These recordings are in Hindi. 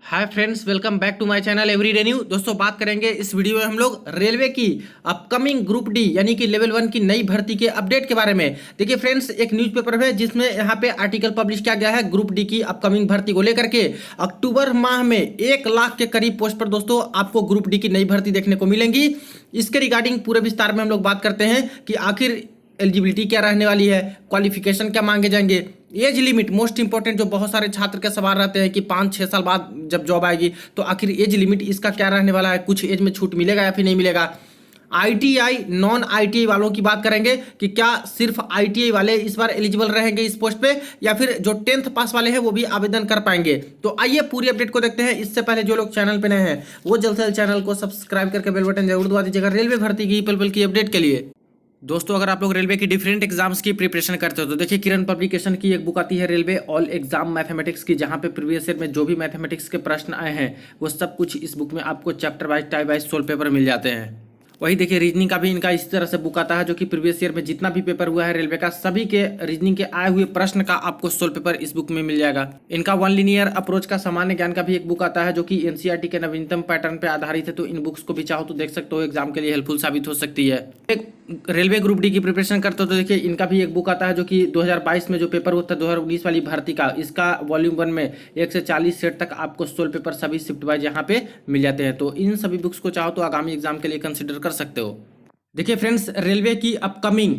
Hi friends, welcome back to my channel everyday new. दोस्तों, बात करेंगे इस वीडियो में हम लोग रेलवे की अपकमिंग ग्रुप डी यानी कि लेवल 1 की नई भर्ती के अपडेट के बारे में। देखिए फ्रेंड्स, एक न्यूज़पेपर है जिसमें यहाँ पे आर्टिकल पब्लिश किया गया है ग्रुप डी की अपकमिंग भर्ती को लेकर के। अक्टूबर माह में 1 लाख के करीब पोस्ट पर दोस्तों आपको ग्रुप डी की नई भर्ती देखने को मिलेंगी। इसके रिगार्डिंग पूरे विस्तार में हम लोग बात करते हैं कि आखिर एलिजिबिलिटी क्या रहने वाली है, क्वालिफिकेशन क्या मांगे जाएंगे, एज लिमिट मोस्ट इंपॉर्टेंट जो बहुत सारे छात्र के सवाल रहते हैं कि 5-6 साल बाद जब जॉब आएगी तो आखिर एज लिमिट इसका क्या रहने वाला है, कुछ एज में छूट मिलेगा या फिर नहीं मिलेगा। आईटीआई नॉन आईटीआई वालों की बात करेंगे कि क्या सिर्फ आईटीआई वाले इस बार एलिजिबल रहेंगे इस पोस्ट पे या फिर जो 10th पास वाले हैं वो भी आवेदन कर पाएंगे। तो आइए पूरी अपडेट को देखते हैं। इससे पहले जो लोग चैनल पे नए हैं वो जल्द से जल्द चैनल को सब्सक्राइब करके बेल बटन जरूर दबा दीजिएगा रेलवे भर्ती की पल पल की अपडेट के लिए। दोस्तों, अगर आप लोग रेलवे की डिफरेंट एग्जाम्स की प्रिपरेशन करते हो तो देखिए किरण पब्लिकेशन की एक बुक आती है रेलवे ऑल एग्जाम मैथमेटिक्स की, जहां पे प्रीवियस ईयर में जो भी मैथमेटिक्स के प्रश्न आए हैं वो सब कुछ इस बुक में आपको chapter wise type wise solve paper मिल जाते हैं। वही देखिए रीजनिंग का भी इनका इस तरह से बुक आता है जो कि प्रीवियस ईयर में जितना भी पेपर हुआ है रेलवे का सभी के रीजनिंग के आए हुए प्रश्न का आपको सोल्व पेपर इस बुक में मिल जाएगा। इनका वन लिनियर अप्रोच का सामान्य ज्ञान का भी एक बुक आता है जो कि एनसीईआरटी के नवीनतम पैटर्न पे आधारित है। तो इन बुक्स को भी चाहो तो देख सकते हो, एग्जाम के लिए हेल्पफुल साबित हो सकती है। एक रेलवे ग्रुप डी की प्रिपरेशन करते हो तो देखिए इनका भी एक बुक आता है जो कि 2022 में जो पेपर होता है 2019 वाली भर्ती का, इसका वॉल्यूम 1 में 1 से 40 सेट तक आपको सोल्व पेपर सभी शिफ्ट वाइज यहाँ पे मिल जाते हैं। तो इन सभी बुक्स को चाहो तो आगामी एग्जाम के लिए कंसिडर कर सकते हो। देखिए फ्रेंड्स, रेलवे की अपकमिंग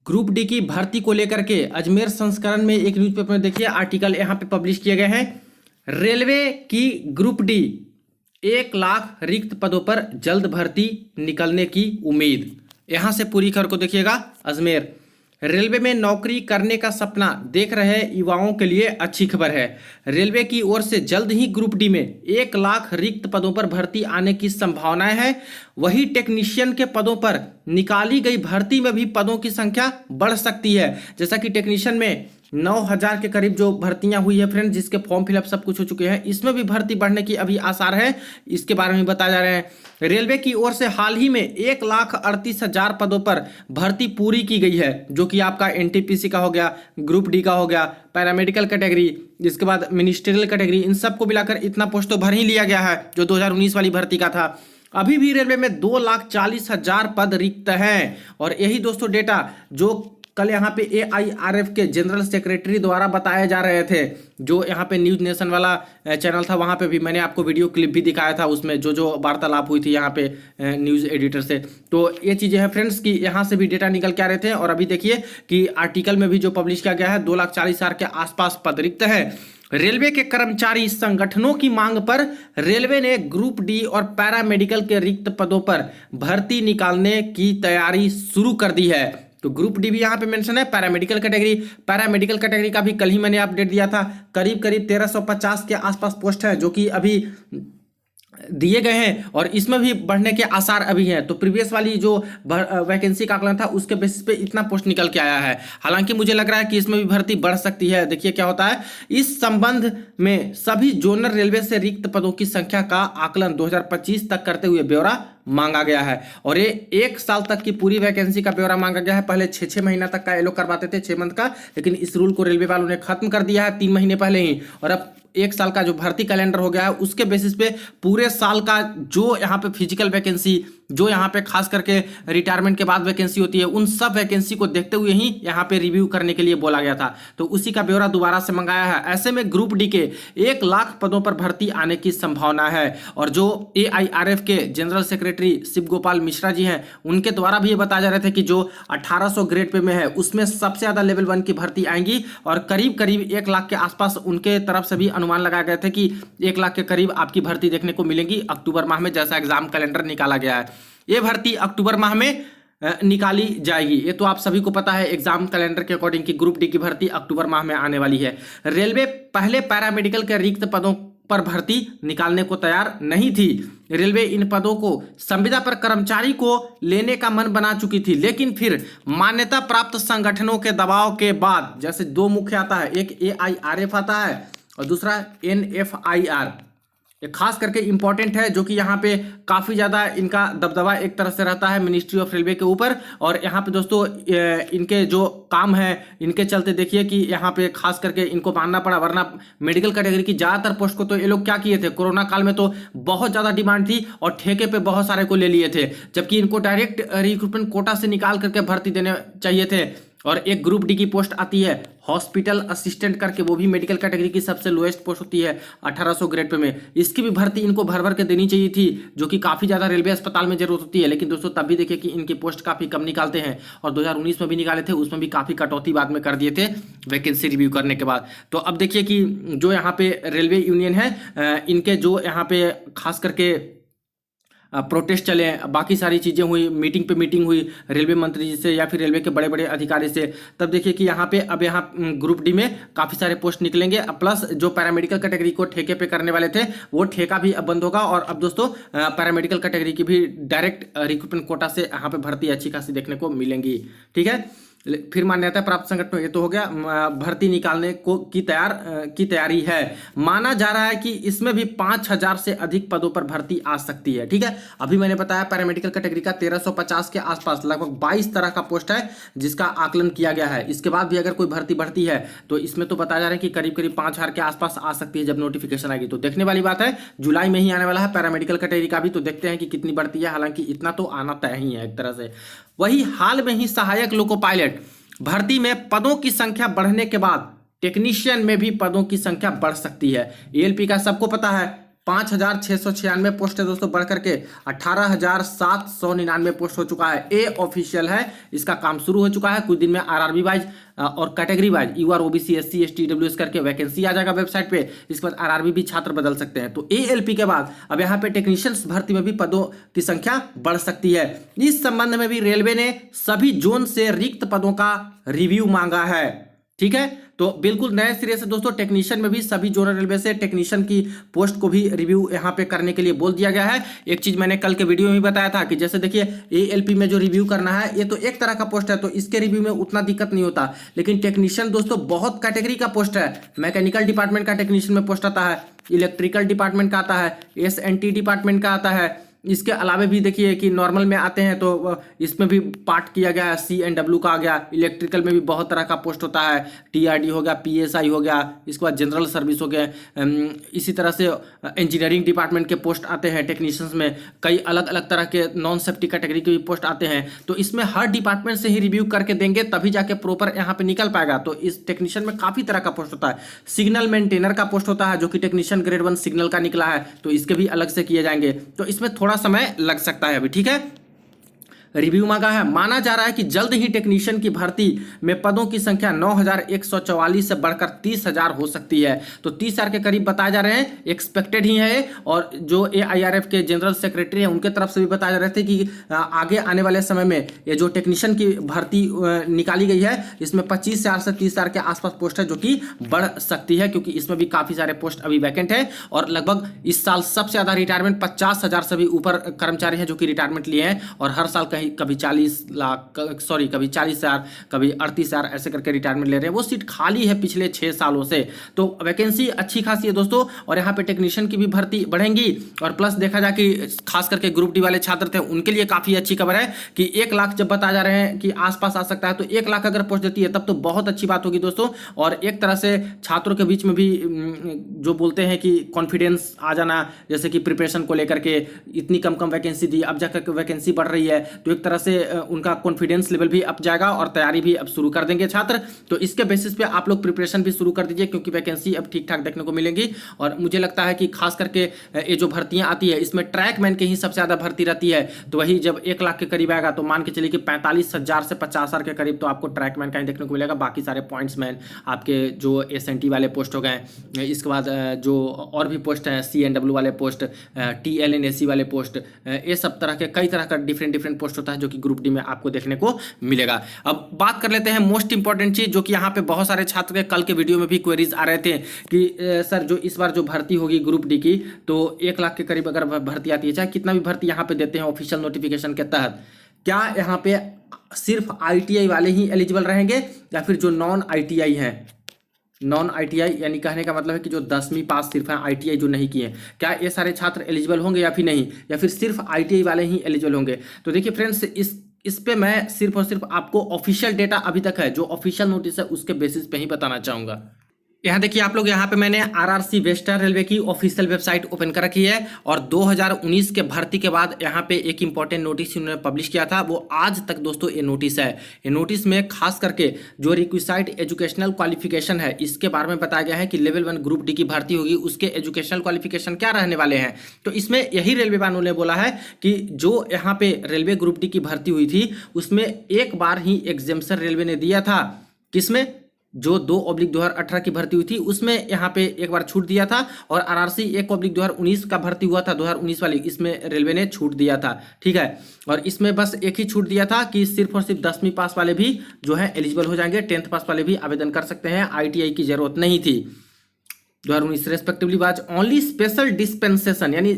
ग्रुप डी की भर्ती को लेकर के अजमेर संस्करण में एक न्यूज़पेपर में देखिए आर्टिकल यहाँ पे पब्लिश किए गए हैं। रेलवे की ग्रुप डी 1 लाख रिक्त पदों पर जल्द भर्ती निकलने की उम्मीद। यहां से पूरी खबर को देखिएगा। अजमेर रेलवे में नौकरी करने का सपना देख रहे युवाओं के लिए अच्छी खबर है। रेलवे की ओर से जल्द ही ग्रुप डी में 1 लाख रिक्त पदों पर भर्ती आने की संभावनाएं है। वही टेक्नीशियन के पदों पर निकाली गई भर्ती में भी पदों की संख्या बढ़ सकती है। जैसा कि टेक्नीशियन में 9,000 के करीब जो भर्तियां हुई है फ्रेंड, जिसके फॉर्म फिलअप सब कुछ हो चुके हैं, इसमें भी भर्ती बढ़ने की अभी आसार है। इसके बारे में बताया जा रहे हैं। रेलवे की ओर से हाल ही में 1,38,000 पदों पर भर्ती पूरी की गई है, जो कि आपका एनटीपीसी का हो गया, ग्रुप डी का हो गया, पैरामेडिकल कैटेगरी, इसके बाद मिनिस्ट्रियल कैटेगरी, इन सबको मिलाकर इतना पोस्ट तो भर ही लिया गया है जो 2019 वाली भर्ती का था। अभी भी रेलवे में 2,40,000 पद रिक्त हैं। और यही दोस्तों डेटा जो कल यहाँ पे एआईआरएफ के जनरल सेक्रेटरी द्वारा बताए जा रहे थे, जो यहाँ पे न्यूज नेशन वाला चैनल था वहाँ पे भी मैंने आपको वीडियो क्लिप भी दिखाया था, उसमें जो वार्तालाप हुई थी यहाँ पे न्यूज एडिटर से। तो ये चीज़ें हैं फ्रेंड्स कि यहाँ से भी डेटा निकल के आ रहे थे। और अभी देखिए कि आर्टिकल में भी जो पब्लिश किया गया है 2,40,000 के आसपास पद रिक्त है। रेलवे के कर्मचारी संगठनों की मांग पर रेलवे ने ग्रुप डी और पैरामेडिकल के रिक्त पदों पर भर्ती निकालने की तैयारी शुरू कर दी है। तो ग्रुप डी भी यहाँ पे मेंशन है। पैरामेडिकल कैटेगरी का भी कल ही मैंने अपडेट दिया था। करीब 1350 के आसपास पोस्ट है जो कि अभी दिए गए हैं और इसमें भी बढ़ने के आसार अभी हैं। तो प्रीवियस वाली जो वैकेंसी का आकलन था उसके बेसिस पे इतना पोस्ट निकल के आया है। हालांकि मुझे लग रहा है कि इसमें भी भर्ती बढ़ सकती है। देखिए क्या होता है। इस संबंध में सभी जोनल रेलवे से रिक्त पदों की संख्या का आकलन 2025 तक करते हुए ब्यौरा मांगा गया है। और ये 1 साल तक की पूरी वैकेंसी का ब्यौरा मांगा गया है। पहले 6-6 महीना तक का एलो करवाते थे, 6 मंथ का, लेकिन इस रूल को रेलवे वालों ने खत्म कर दिया है 3 महीने पहले ही। और अब 1 साल का जो भर्ती कैलेंडर हो गया है उसके बेसिस पे पूरे साल का जो यहाँ पे फिजिकल वैकेंसी, जो यहाँ पे खास करके रिटायरमेंट के बाद वैकेंसी होती है, उन सब वैकेंसी को देखते हुए ही यहाँ पे रिव्यू करने के लिए बोला गया था। तो उसी का ब्यौरा दोबारा से मंगाया है। ऐसे में ग्रुप डी के 1 लाख पदों पर भर्ती आने की संभावना है। और जो एआईआरएफ के जनरल सेक्रेटरी शिव गोपाल मिश्रा जी हैं, उनके द्वारा भी ये बताया जा रहा था कि जो 1800 ग्रेड पे में है उसमें सबसे ज्यादा लेवल 1 की भर्ती आएंगी और करीब करीब 1 लाख के आसपास उनके तरफ से भी अनुमान लगाया गया था कि 1 लाख के करीब आपकी भर्ती देखने को मिलेगी अक्टूबर माह में, जैसा एग्जाम कैलेंडर निकाला गया है। ये भर्ती अक्टूबर माह में निकाली जाएगी। ये तो आप सभी को पता है एग्जाम कैलेंडर के अकॉर्डिंग कि ग्रुप डी की भर्ती अक्टूबर माह में आने वाली है। रेलवे पहले पैरामेडिकल के रिक्त पदों पर भर्ती निकालने को तैयार नहीं थी। रेलवे इन पदों को संविदा पर कर्मचारी को लेने का मन बना चुकी थी, लेकिन फिर मान्यता प्राप्त संगठनों के दबाव के बाद, जैसे 2 मुख्य आता है, एक एआईआरएफ आता है और दूसरा एनएफआईआर, ये खास करके इंपॉर्टेंट है, जो कि यहाँ पे काफ़ी ज़्यादा इनका दबदबा एक तरह से रहता है मिनिस्ट्री ऑफ रेलवे के ऊपर। और यहाँ पे दोस्तों इनके जो काम है इनके चलते देखिए कि यहाँ पे खास करके इनको मानना पड़ा, वरना मेडिकल कैटेगरी की ज़्यादातर पोस्ट को तो ये लोग क्या किए थे, कोरोना काल में तो बहुत ज़्यादा डिमांड थी और ठेके पे बहुत सारे को ले लिए थे, जबकि इनको डायरेक्ट रिक्रूटमेंट कोटा से निकाल करके भर्ती देने चाहिए थे। और एक ग्रुप डी की पोस्ट आती है हॉस्पिटल असिस्टेंट करके, वो भी मेडिकल कैटेगरी की सबसे लोएस्ट पोस्ट होती है 1800 ग्रेड पे में। इसकी भी भर्ती इनको भर भर के देनी चाहिए थी, जो कि काफ़ी ज़्यादा रेलवे अस्पताल में जरूरत होती है। लेकिन दोस्तों तब भी देखिए कि इनकी पोस्ट काफ़ी कम निकालते हैं, और 2019 में भी निकाले थे, उसमें भी काफ़ी कटौती बाद में कर दिए थे वैकेंसी रिव्यू करने के बाद। तो अब देखिए कि जो यहाँ पे रेलवे यूनियन है इनके जो यहाँ पे खास करके प्रोटेस्ट चले, बाकी सारी चीज़ें हुई, मीटिंग पे मीटिंग हुई रेलवे मंत्री जी से या फिर रेलवे के बड़े बड़े अधिकारी से, तब देखिए कि यहाँ पे अब यहाँ ग्रुप डी में काफ़ी सारे पोस्ट निकलेंगे। प्लस जो पैरामेडिकल कैटेगरी को ठेके पे करने वाले थे वो ठेका भी अब बंद होगा, और अब दोस्तों पैरामेडिकल कैटेगरी की भी डायरेक्ट रिक्रूटमेंट कोटा से यहाँ पे भर्ती अच्छी खासी देखने को मिलेंगी। ठीक है, फिर मान्यता प्राप्त संगठनों, ये तो हो गया भर्ती निकालने को की तैयारी है। माना जा रहा है कि इसमें भी 5000 से अधिक पदों पर भर्ती आ सकती है। ठीक है, अभी मैंने बताया पैरामेडिकल कैटेगरी का 1350 के आसपास लगभग 22 तरह का पोस्ट है जिसका आकलन किया गया है। इसके बाद भी अगर कोई भर्ती बढ़ती है तो इसमें तो बताया जा रहा है कि करीब करीब 5000 के आसपास आ सकती है जब नोटिफिकेशन आएगी। तो देखने वाली बात है, जुलाई में ही आने वाला है पैरामेडिकल कैटेगरी का भी, तो देखते हैं कि कितनी बढ़ती है। हालांकि इतना तो आना तय ही है एक तरह से। वही हाल में ही सहायक लोको पायलट भर्ती में पदों की संख्या बढ़ने के बाद टेक्नीशियन में भी पदों की संख्या बढ़ सकती है। एएलपी का सबको पता है 5696 पोस्ट है दोस्तों, बढ़ करके 18799 पोस्ट हो चुका है। ए ऑफिशियल है, इसका काम शुरू हो चुका है। कुछ दिन में आरआरबी वाइज और category wise UR OBC SC ST EWS करके वैकेंसी आ जाएगा वेबसाइट पे। इसके बाद आरआरबी भी छात्र बदल सकते हैं। तो एएलपी के बाद अब यहाँ पे टेक्नीशियंस भर्ती में भी पदों की संख्या बढ़ सकती है। इस संबंध में भी रेलवे ने सभी जोन से रिक्त पदों का रिव्यू मांगा है। ठीक है, तो बिल्कुल नए सिरे से दोस्तों टेक्नीशियन में भी सभी जोनल रेलवे से टेक्नीशियन की पोस्ट को भी रिव्यू यहाँ पे करने के लिए बोल दिया गया है। एक चीज मैंने कल के वीडियो में बताया था कि जैसे देखिए एएलपी में जो रिव्यू करना है ये तो एक तरह का पोस्ट है, तो इसके रिव्यू में उतना दिक्कत नहीं होता। लेकिन टेक्नीशियन दोस्तों बहुत कैटेगरी का पोस्ट है। मैकेनिकल डिपार्टमेंट का टेक्नीशियन में पोस्ट आता है, इलेक्ट्रिकल डिपार्टमेंट का आता है, एसएनटी डिपार्टमेंट का आता है। इसके अलावा भी देखिए कि नॉर्मल में आते हैं तो इसमें भी पार्ट किया गया है, CNW का आ गया। इलेक्ट्रिकल में भी बहुत तरह का पोस्ट होता है, TRD हो गया, PSI हो गया, इसके बाद जनरल सर्विस हो गया। इसी तरह से इंजीनियरिंग डिपार्टमेंट के पोस्ट आते हैं टेक्नीशियंस में। कई अलग अलग तरह के नॉन सेफ्टी कैटेगरी के भी पोस्ट आते हैं। तो इसमें हर डिपार्टमेंट से ही रिव्यू करके देंगे तभी जाके प्रॉपर यहाँ पे निकल पाएगा। तो इस टेक्नीशियन में काफ़ी तरह का पोस्ट होता है। सिग्नल मेंटेनर का पोस्ट होता है जो कि टेक्नीशियन ग्रेड 1 सिग्नल का निकला है, तो इसके भी अलग से किए जाएंगे। तो इसमें थोड़ा समय लग सकता है अभी। ठीक है, रिव्यू मांगा है। माना जा रहा है कि जल्द ही टेक्नीशियन की भर्ती में पदों की संख्या 9144 से बढ़कर 30,000 हो सकती है। तो 30,000 के करीब बताए जा रहे हैं, एक्सपेक्टेड ही है। और जो AIRF के जनरल सेक्रेटरी हैं उनके तरफ से भी बताया जा रहे थे कि आगे आने वाले समय में ये जो टेक्नीशियन की भर्ती निकाली गई है इसमें 25,000 से 30,000 के आसपास पोस्ट है जो कि बढ़ सकती है, क्योंकि इसमें भी काफ़ी सारे पोस्ट अभी वैकेंट है। और लगभग इस साल सबसे ज़्यादा रिटायरमेंट 50,000 से भी ऊपर कर्मचारी हैं जो कि रिटायरमेंट लिए हैं। और हर साल कभी 40 लाख कभी 40,000 कभी 38,000 ऐसे करके रिटायरमेंट ले रहे हैं। वो सीट खाली है पिछले 6 सालों से। तो वैकेंसी अच्छी खासी है दोस्तों। और यहाँ पे टेक्नीशियन की भी भर्ती बढ़ेंगी। और प्लस देखा जाए कि खास करके ग्रुप डी वाले छात्र थे उनके लिए काफ़ी अच्छी खबर है कि 1 लाख जब बता जा रहे हैं कि आसपास आ सकता है, तो 1 लाख अगर पोस्ट देती है तब तो बहुत अच्छी बात होगी दोस्तों। और एक तरह से छात्रों के बीच में भी जो बोलते हैं कि कॉन्फिडेंस आ जाना, जैसे कि प्रिपरेशन को लेकर के इतनी कम वैकेंसी दी, अब जाकर वैकेंसी बढ़ रही है, तो एक तरह से उनका कॉन्फिडेंस लेवल भी अप जाएगा और तैयारी भी अब शुरू कर देंगे छात्र। तो इसके बेसिस पे आप लोग प्रिपरेशन भी शुरू कर दीजिए, क्योंकि वैकेंसी अब ठीक ठाक देखने को मिलेंगी। और मुझे लगता है कि खास करके ये जो भर्तियां आती है इसमें ट्रैकमैन की ही सबसे ज़्यादा भर्ती रहती है। तो वही जब 1 लाख के करीब आएगा तो मान के चलिए कि 45,000 से 50,000 के करीब तो आपको ट्रैकमैन का ही देखने को मिलेगा। बाकी सारे पॉइंट्समैन आपके जो SNT वाले पोस्ट हो गए, इसके बाद जो और भी पोस्ट हैं CNW वाले पोस्ट, TLNAC वाले पोस्ट, ये सब तरह के कई तरह का डिफरेंट पोस्ट होता है जो कि ग्रुप डी में आपको देखने को मिलेगा। अब बात कर लेते हैं मोस्ट इंपॉर्टेंट चीज, जो कि यहाँ पे बहुत सारे छात्र के कल के वीडियो में भी क्वेरीज आ रहे थे कि सर जो इस बार जो भर्ती होगी ग्रुप डी की, तो 1 लाख के करीब अगर भर्ती आती है, चाहे कितना भी भर्ती यहाँ पे देते हैं ऑफिशियल नोटिफिकेशन के तहत, क्या यहाँ पे सिर्फ ITI वाले ही एलिजिबल रहेंगे या फिर जो नॉन ITI हैं नॉन आईटीआई, यानी कहने का मतलब है कि जो 10वीं पास सिर्फ है, आईटीआई जो नहीं किए, क्या ये सारे छात्र एलिजिबल होंगे या फिर नहीं, या फिर सिर्फ आईटीआई वाले ही एलिजिबल होंगे? तो देखिए फ्रेंड्स, इस पे मैं सिर्फ और सिर्फ आपको ऑफिशियल डेटा अभी तक है, जो ऑफिशियल नोटिस है उसके बेसिस पे ही बताना चाहूंगा। यहाँ देखिए आप लोग, यहाँ पे मैंने आरआरसी वेस्टर्न रेलवे की ऑफिशियल वेबसाइट ओपन कर रखी है, और 2019 के भर्ती के बाद यहाँ पे एक इंपॉर्टेंट नोटिस उन्होंने पब्लिश किया था, वो आज तक दोस्तों ये नोटिस है। ये नोटिस में खास करके जो रिक्विसाइड एजुकेशनल क्वालिफिकेशन है, इसके बारे में बताया गया है कि लेवल 1 ग्रुप डी की भर्ती होगी, उसके एजुकेशनल क्वालिफिकेशन क्या रहने वाले हैं। तो इसमें यही रेलवे वालों ने बोला है कि जो यहाँ पे रेलवे ग्रुप डी की भर्ती हुई थी, उसमें एक बार ही एग्जेम्पशन रेलवे ने दिया था। किसमें? जो 2/2018 की भर्ती हुई थी उसमें यहाँ पे एक बार छूट दिया था, और आरआरसी 1/2019 का भर्ती हुआ था 2019 वाली, इसमें रेलवे ने छूट दिया था। ठीक है, और इसमें बस एक ही छूट दिया था कि सिर्फ और सिर्फ 10वीं पास वाले भी जो है एलिजिबल हो जाएंगे, 10th पास वाले भी आवेदन कर सकते हैं, आईटीआई की जरूरत नहीं थी। 2019 respectively was only special dispensation, यानी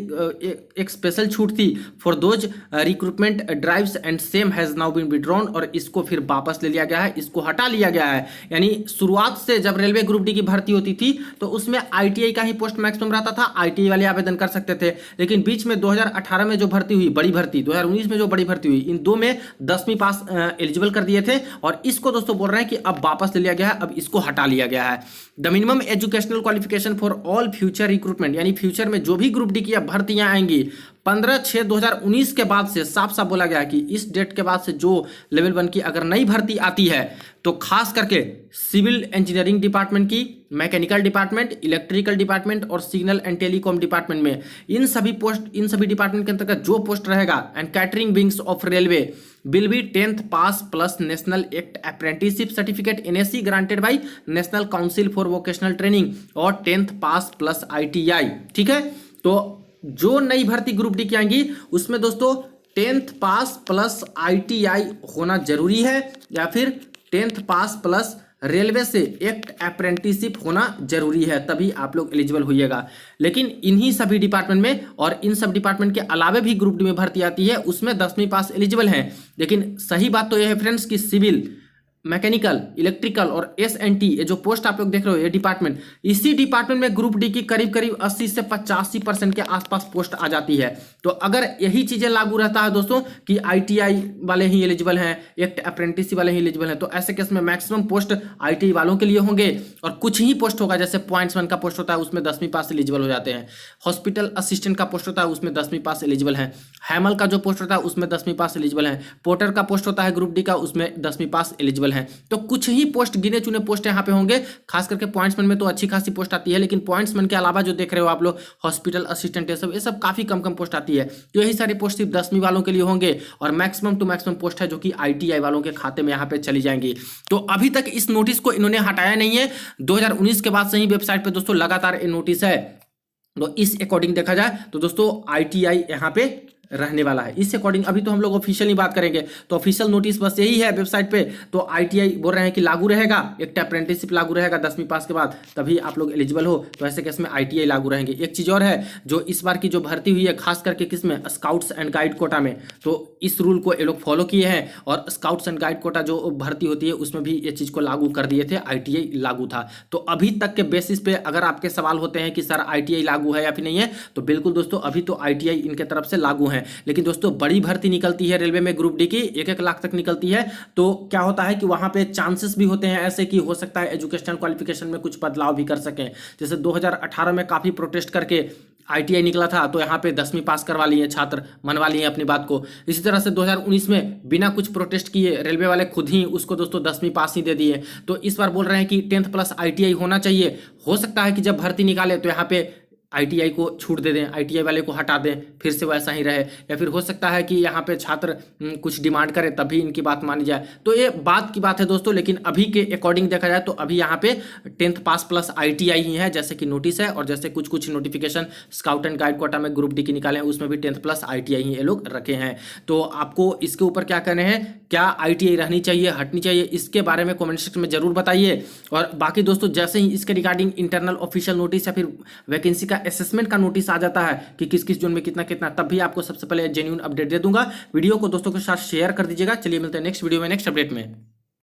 एक स्पेशल छूट थी for those recruitment drives and same has now been withdrawn, और इसको फिर वापस ले लिया गया है, इसको हटा लिया गया है। यानी शुरुआत से जब रेलवे ग्रुप डी की भर्ती होती थी तो उसमें आईटीआई का ही पोस्ट मैक्सिमम रहता था, आईटीआई वाले आवेदन कर सकते थे, लेकिन बीच में 2018 में जो भर्ती हुई, बड़ी भर्ती, 2019 में जो बड़ी भर्ती हुई, इन दो में 10वीं पास एलिजिबल कर दिए थे, और इसको दोस्तों बोल रहे हैं कि अब वापस ले लिया गया है, अब इसको हटा लिया गया है। The minimum educational qualification for all future recruitment, यानी फ्यूचर में जो भी ग्रुप डी की भर्तियां आएंगी 15/6/2019 के बाद से, साफ साफ बोला गया कि इस डेट के बाद से जो लेवल 1 की अगर नई भर्ती आती है तो खास करके सिविल इंजीनियरिंग डिपार्टमेंट की, मैकेनिकल डिपार्टमेंट, इलेक्ट्रिकल डिपार्टमेंट और सिग्नल एंड टेलीकॉम डिपार्टमेंट में, इन सभी डिपार्टमेंट के अंतर्गत जो पोस्ट रहेगा, and catering wings of railway will be 10th pass plus national act apprenticeship certificate NAC granted by National Council for Vocational Training, और 10th pass plus ITI। ठीक है, तो जो नई भर्ती ग्रुप डी की आएंगी उसमें दोस्तों 10th पास प्लस ITI होना जरूरी है, या फिर 10th पास प्लस रेलवे से एक्ट अप्रेंटिसशिप होना जरूरी है, तभी आप लोग एलिजिबल होइएगा। लेकिन इन्हीं सभी डिपार्टमेंट में और इन सब डिपार्टमेंट के अलावे भी ग्रुप डी में भर्ती आती है, उसमें 10वीं पास एलिजिबल हैं। लेकिन सही बात तो यह है फ्रेंड्स कि सिविल, मैकेनिकल, इलेक्ट्रिकल और SNT, ये जो पोस्ट आप लोग देख रहे हो, ये डिपार्टमेंट, इसी डिपार्टमेंट में ग्रुप डी की करीब करीब 80 से 85% के आसपास पोस्ट आ जाती है। तो अगर यही चीजें लागू रहता है दोस्तों कि ITI वाले ही एलिजिबल हैं, एक्ट अप्रेंटिस वाले ही एलिजिबल हैं, तो ऐसे केस में मैक्सिमम पोस्ट ITI वालों के लिए होंगे, और कुछ ही पोस्ट होगा, जैसे पॉइंट्स 1 का पोस्ट होता है उसमें 10वीं पास एलिजिबल हो जाते हैं, हॉस्पिटल असिस्टेंट का पोस्ट होता है उसमें 10वीं पास एलिजिबल है, हैमल का जो पोस्ट होता है उसमें 10वीं पास एलिजिबल है, पोर्टर का पोस्ट होता है ग्रुप डी का, उसमें 10वीं पास एलिजिबल है। तो कुछ ही पोस्ट, गिने चुने पोस्ट यहाँ पे होंगे, खास करके पॉइंट्समैन में तो अच्छी खासी पोस्ट आती है, लेकिन पॉइंट्समैन के अलावा जो देख रहे हो आप लोग, हॉस्पिटल असिस्टेंट, ये सब काफी कम पोस्ट आती है। तो यही सारी पोस्ट सिर्फ 10वीं वालों के लिए होंगे, और मैक्सिमम टू मैक्सिमम पोस्ट है जो कि ITI वालों के खाते में यहाँ पे चली जाएंगी। तो अभी तक इस नोटिस को इन्होंने हटाया नहीं है, 2019 के बाद से ही वेबसाइट पे दोस्तों लगातार ये नोटिस है। तो इस अकॉर्डिंग देखा जाए तो दोस्तों ITI यहाँ पे रहने वाला है। इस अकॉर्डिंग अभी तो हम लोग ऑफिशियली बात करेंगे, तो ऑफिशियल नोटिस बस यही है वेबसाइट पे। तो ITI बोल रहे हैं कि लागू रहेगा, एक अप्रेंटिसशिप लागू रहेगा 10वीं पास के बाद, तभी आप लोग एलिजिबल हो। तो ऐसे केस में ITI लागू रहेंगे। एक चीज़ और है, जो इस बार की जो भर्ती हुई है खास करके किसमें, स्काउट्स एंड गाइड कोटा में, तो इस रूल को ये लोग फॉलो किए हैं, और स्काउट्स एंड गाइड कोटा जो भर्ती होती है उसमें भी ये चीज़ को लागू कर दिए थे, ITI लागू था। तो अभी तक के बेसिस पे अगर आपके सवाल होते हैं कि सर ITI लागू है या फिर नहीं है, तो बिल्कुल दोस्तों अभी तो ITI इनके तरफ से लागू है। लेकिन दोस्तों बड़ी भर्ती निकलती है रेलवे में ग्रुप डी की, 1-1 लाख तक निकलती है, तो क्या होता है कि वहां पे चांसेस भी होते हैं ऐसे कि हो सकता है एजुकेशनल क्वालिफिकेशन में कुछ बदलाव भी कर सकें। जैसे 2018 में काफी प्रोटेस्ट करके ITI निकला था, तो यहाँ पे 10वीं पास करवा लिए छात्र, मनवा लिए अपनी बात को। इसी तरह से 2019 में बिना कुछ प्रोटेस्ट किए रेलवे वाले खुद ही उसको दोस्तों 10वीं पास ही दे दिए। तो इस बार बोल रहे हैं कि 10th प्लस ITI होना चाहिए। हो सकता है कि जब भर्ती निकाले तो यहाँ पे ITI को छूट दे दें, ITI वाले को हटा दें, फिर से वैसा ही रहे, या फिर हो सकता है कि यहाँ पे छात्र कुछ डिमांड करे तभी इनकी बात मानी जाए। तो ये बात की बात है दोस्तों, लेकिन अभी के अकॉर्डिंग देखा जाए तो अभी यहाँ पे 10th पास प्लस ITI ही है, जैसे कि नोटिस है, और जैसे कुछ कुछ notification scout and guide quota में ग्रुप डी की निकाले हैं उसमें भी 10th प्लस ITI ही ये लोग रखे हैं। तो आपको इसके ऊपर क्या कहने हैं, क्या ITI रहनी चाहिए, हटनी चाहिए, इसके बारे में कमेंट सेक्शन में जरूर बताइए। और बाकी दोस्तों जैसे ही इसके रिगार्डिंग इंटरनल ऑफिशियल नोटिस या फिर वैकेंसी का असेसमेंट का नोटिस आ जाता है कि किस किस जोन में कितना कितना, तब भी आपको सबसे पहले जेन्युइन अपडेट दे दूंगा। वीडियो को दोस्तों के साथ शेयर कर दीजिएगा। चलिए मिलते हैं नेक्स्ट वीडियो में, नेक्स्ट अपडेट में।